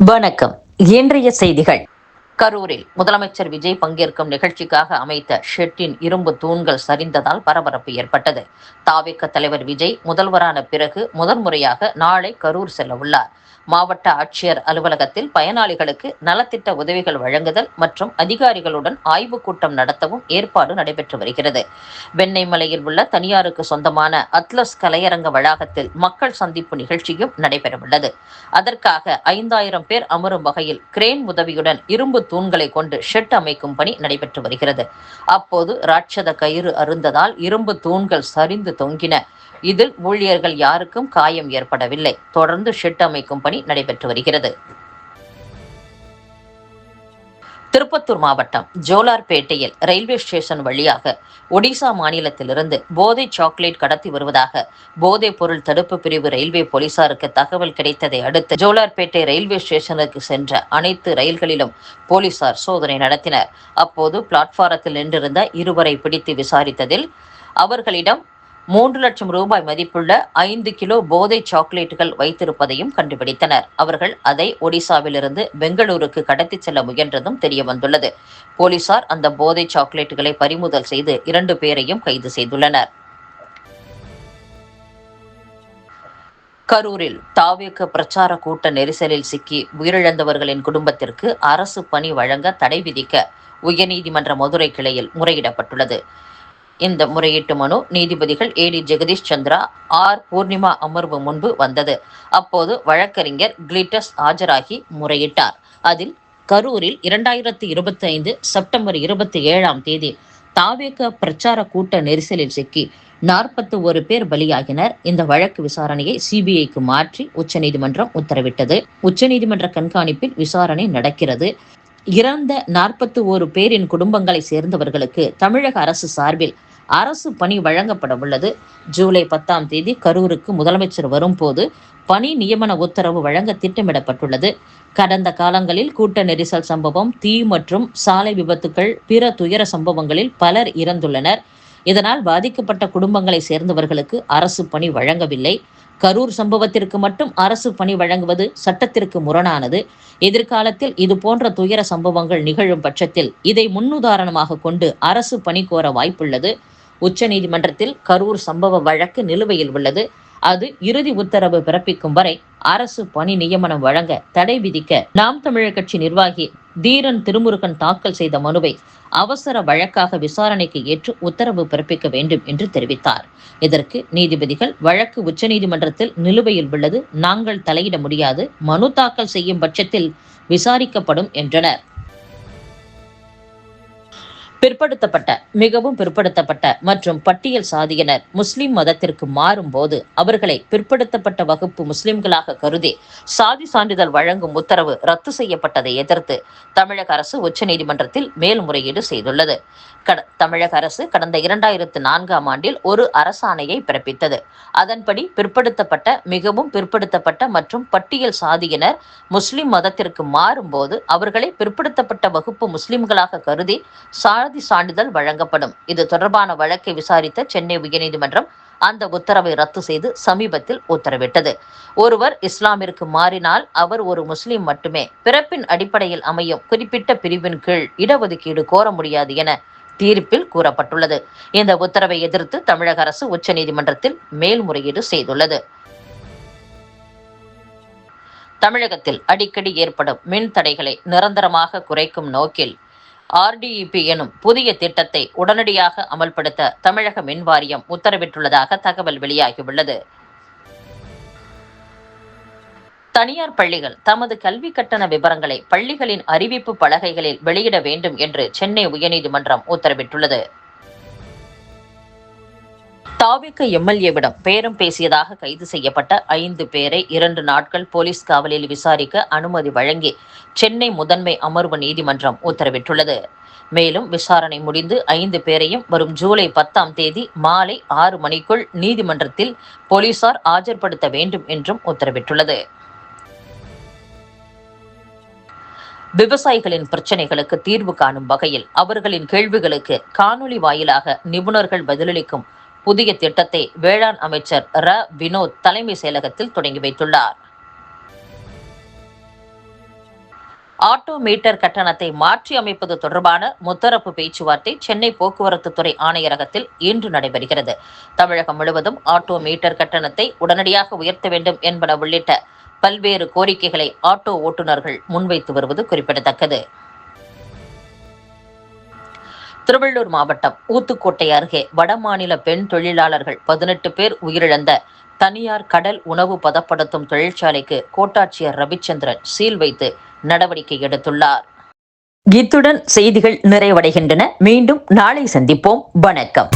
வணக்கம். இன்றைய செய்திகள். கரூரில் முதலமைச்சர் விஜய் பங்கேற்கும் நிகழ்ச்சிக்காக அமைத்த ஷெட்டின் இரும்பு தூண்கள் சரிந்ததால் பரபரப்பு ஏற்பட்டது. தாவேக தலைவர் விஜய் முதல்வரான பிறகு முதன்முறையாக நாளை கரூர் செல்ல உள்ளார். மாவட்ட ஆட்சியர் அலுவலகத்தில் பயனாளிகளுக்கு நலத்திட்ட உதவிகள் வழங்குதல் மற்றும் அதிகாரிகளுடன் ஆய்வுக் கூட்டம் நடத்தவும் ஏற்பாடு நடைபெற்று வருகிறது. வெண்ணெய்மலையில் உள்ள தனியாருக்கு சொந்தமான அட்லஸ் கலையரங்க வளாகத்தில் மக்கள் சந்திப்பு நிகழ்ச்சியும் நடைபெறவுள்ளது. அதற்காக 5000 பேர் அமரும் வகையில் கிரேன் உதவியுடன் இரும்பு தூண்களை கொண்டு ஷெட் அமைக்கும் பணி நடைபெற்று வருகிறது. அப்போது ராட்சத கயிறு அறுந்ததால் இரும்பு தூண்கள் சரிந்து தொங்கின. இதில் ஊழியர்கள் யாருக்கும் காயம் ஏற்படவில்லை. தொடர்ந்து ஷெட் அமைக்கும் பணி நடைபெற்று வருகிறது. திருப்பத்தூர் மாவட்டம் ஜோலார்பேட்டையில் ரயில்வே ஸ்டேஷன் வழியாக ஒடிசா மாநிலத்திலிருந்து போதை சாக்லேட் கடத்தி வருவதாக போதைப் பொருள் தடுப்பு பிரிவு ரயில்வே போலீசாருக்கு தகவல் கிடைத்ததை அடுத்து ஜோலார்பேட்டை ரயில்வே ஸ்டேஷனுக்கு சென்ற அனைத்து ரயில்களிலும் போலீசார் சோதனை நடத்தினர். அப்போது பிளாட்பாரத்தில் நின்றிருந்த இருவரை பிடித்து விசாரித்ததில் அவர்களிடம் 3 லட்சம் ரூபாய் மதிப்புள்ள 5 கிலோ போதை சாக்லேட்டுகள் வைத்திருப்பதையும் கண்டுபிடித்தனர். அவர்கள் அதை ஒடிசாவிலிருந்து பெங்களூருக்கு கடத்திச் செல்ல முயன்றதும் தெரியவந்துள்ளது. போலீசார் அந்த போதை சாக்லேட்டுகளை பறிமுதல் செய்து 2 பேரையும் கைது செய்துள்ளனர். கரூரில் தாவேக பிரச்சார கூட்ட நெரிசலில் சிக்கி உயிரிழந்தவர்களின் குடும்பத்திற்கு அரசு பணி வழங்க தடை விதிக்க உயர்நீதிமன்ற மதுரை கிளையில் முறையிடப்பட்டுள்ளது. இந்த முறையீட்டு மனு நீதிபதிகள் ஏடி ஜெகதீஷ் சந்திரா, ஆர் பூர்ணிமா அமர்வு முன்பு வந்தது. அப்போது வழக்கறிஞர் கிளிட்டஸ் ஆஜராகி முறையிட்டார். அதில் கரூரில் 2025 செப்டம்பர் 27ஆம் தேதி தாவேக பிரச்சார கூட்ட நெரிசலில் சிக்கி 41 பேர் பலியாகினர். இந்த வழக்கு விசாரணையை சிபிஐக்கு மாற்றி உச்சநீதிமன்றம் உத்தரவிட்டது. உச்சநீதிமன்ற கண்காணிப்பில் விசாரணை நடக்கிறது. இறந்த 41 பேரின் குடும்பங்களை சேர்ந்தவர்களுக்கு தமிழக அரசு சார்பில் அரசு பணி வழங்கப்பட உள்ளது. ஜூலை 10ஆம் தேதி கரூருக்கு முதலமைச்சர் வரும்போது பணி நியமன உத்தரவு வழங்க திட்டமிடப்பட்டுள்ளது. கடந்த காலங்களில் கூட்ட நெரிசல் சம்பவம், தீ மற்றும் சாலை விபத்துக்கள், பிற துயர சம்பவங்களில் பலர் இறந்துள்ளனர். இதனால் பாதிக்கப்பட்ட குடும்பங்களை சேர்ந்தவர்களுக்கு அரசு பணி வழங்கவில்லை. கரூர் சம்பவத்திற்கு மட்டும் அரசு பணி வழங்குவது சட்டத்திற்கு முரணானது. எதிர்காலத்தில் இதுபோன்ற துயர சம்பவங்கள் நிகழும் பட்சத்தில் இதை முன்னுதாரணமாக கொண்டு அரசு பணி கோர வாய்ப்புள்ளது. உச்சநீதிமன்றத்தில் கரூர் சம்பவ வழக்கு நிலுவையில் உள்ளது. அது இறுதி உத்தரவு பிறப்பிக்கும் வரை அரசு பணி நியமனம் வழங்க தடை விதிக்க நாம் தமிழர் கட்சி நிர்வாகி தீரன் திருமுருகன் தாக்கல் செய்த மனுவை அவசர வழக்காக விசாரணைக்கு ஏற்று உத்தரவு பிறப்பிக்க வேண்டும் என்று தெரிவித்தார். இதற்கு நீதிபதிகள் வழக்கு உச்சநீதிமன்றத்தில் நிலுவையில் உள்ளது, நாங்கள் தலையிட முடியாது, மனு தாக்கல் செய்யும் பட்சத்தில் விசாரிக்கப்படும் என்றனர். பிற்படுத்தப்பட்ட, மிகவும் பிற்படுத்தப்பட்ட மற்றும் பட்டியல் சாதியினர் முஸ்லிம் மதத்திற்கு மாறும் போது அவர்களை பிற்படுத்தப்பட்ட வகுப்பு முஸ்லிம்களாக கருதி சாதி சான்றிதழ் வழங்கும் உத்தரவு ரத்து செய்யப்பட்டதை எதிர்த்து தமிழக அரசு உச்சநீதிமன்றத்தில் மேல்முறையீடு செய்துள்ளது. தமிழக அரசு கடந்த 2004ஆம் ஆண்டில் ஒரு அரசாணையை பிறப்பித்தது. அதன்படி பிற்படுத்தப்பட்ட, மிகவும் பிற்படுத்தப்பட்ட மற்றும் பட்டியல் சாதியினர் முஸ்லிம் மதத்திற்கு மாறும்போது அவர்களை பிற்படுத்தப்பட்ட வகுப்பு முஸ்லிம்களாக கருதி சாதி சான்றிதழ் வழங்கப்படும். இது தொடர்பான வழக்கை விசாரித்த சென்னை உயர்நீதிமன்றம் அந்த உத்தரவை ரத்து செய்து சமீபத்தில் உத்தரவிட்டது. ஒருவர் இஸ்லாமிற்கு மாறினால் அவர் ஒரு முஸ்லிம் மட்டுமே. பிறப்பின் அடிப்படையில் அமையும் குறிப்பிட்ட பிரிவின் கீழ் இடஒதுக்கீடு கோர முடியாது என தீர்ப்பில் கூறப்பட்டுள்ளது. இந்த உத்தரவை எதிர்த்து தமிழக அரசு உச்சநீதிமன்றத்தில் மேல்முறையீடு செய்துள்ளது. தமிழகத்தில் அடிக்கடி ஏற்படும் மின் தடைகளை நிரந்தரமாக குறைக்கும் நோக்கில் RDEP எனும் புதிய திட்டத்தை உடனடியாக அமல்படுத்த தமிழக மின் வாரியம் உத்தரவிட்டுள்ளதாக தகவல் வெளியாகியுள்ளது. தனியார் பள்ளிகள் தமது கல்வி கட்டண விவரங்களை பள்ளிகளின் அறிவிப்பு பலகைகளில் வெளியிட வேண்டும் என்று சென்னை உயர்நீதிமன்றம் உத்தரவிட்டுள்ளது. தாவேக MLAவிடம் பேரம் பேசியதாக கைது செய்யப்பட்ட 5 பேரை 2 நாட்கள் போலீஸ் காவலில் விசாரிக்க அனுமதி வழங்கி சென்னை முதன்மை அமர்வு நீதிமன்றம் உத்தரவிட்டுள்ளது. மேலும் விசாரணை முடிந்து 5 பேரையும் வரும் ஜூலை 10ஆம் தேதி மாலை 6 மணிக்குள் நீதிமன்றத்தில் போலீசார் ஆஜர்படுத்த வேண்டும் என்றும் உத்தரவிட்டுள்ளது. விவசாயிகளின் பிரச்சனைகளுக்கு தீர்வு காணும் வகையில் அவர்களின் கேள்விகளுக்கு காணொலி வாயிலாக நிபுணர்கள் பதிலளிக்கும் புதிய திட்டத்தை வேளாண் அமைச்சர் வினோத் தலைமை செயலகத்தில் தொடங்கி வைத்துள்ளார். ஆட்டோ மீட்டர் கட்டணத்தை மாற்றி அமைப்பது தொடர்பான முத்தரப்பு பேச்சுவார்த்தை சென்னை போக்குவரத்து துறை ஆணையரகத்தில் இன்று நடைபெறுகிறது. தமிழகம் முழுவதும் ஆட்டோ மீட்டர் கட்டணத்தை உடனடியாக உயர்த்த வேண்டும் என்பன உள்ளிட்ட பல்வேறு கோரிக்கைகளை ஆட்டோ ஓட்டுநர்கள் முன்வைத்து வருவது குறிப்பிடத்தக்கது. திருவள்ளூர் மாவட்டம் ஊத்துக்கோட்டை அருகே வடமாநில பெண் தொழிலாளர்கள் 18 பேர் உயிரிழந்த தனியார் கடல் உணவு பதப்படுத்தும் தொழிற்சாலைக்கு கோட்டாட்சியர் ரவிச்சந்திரன் சீல் வைத்து நடவடிக்கை எடுத்துள்ளார். இத்துடன் செய்திகள் நிறைவடைகின்றன. மீண்டும் நாளை சந்திப்போம். வணக்கம்.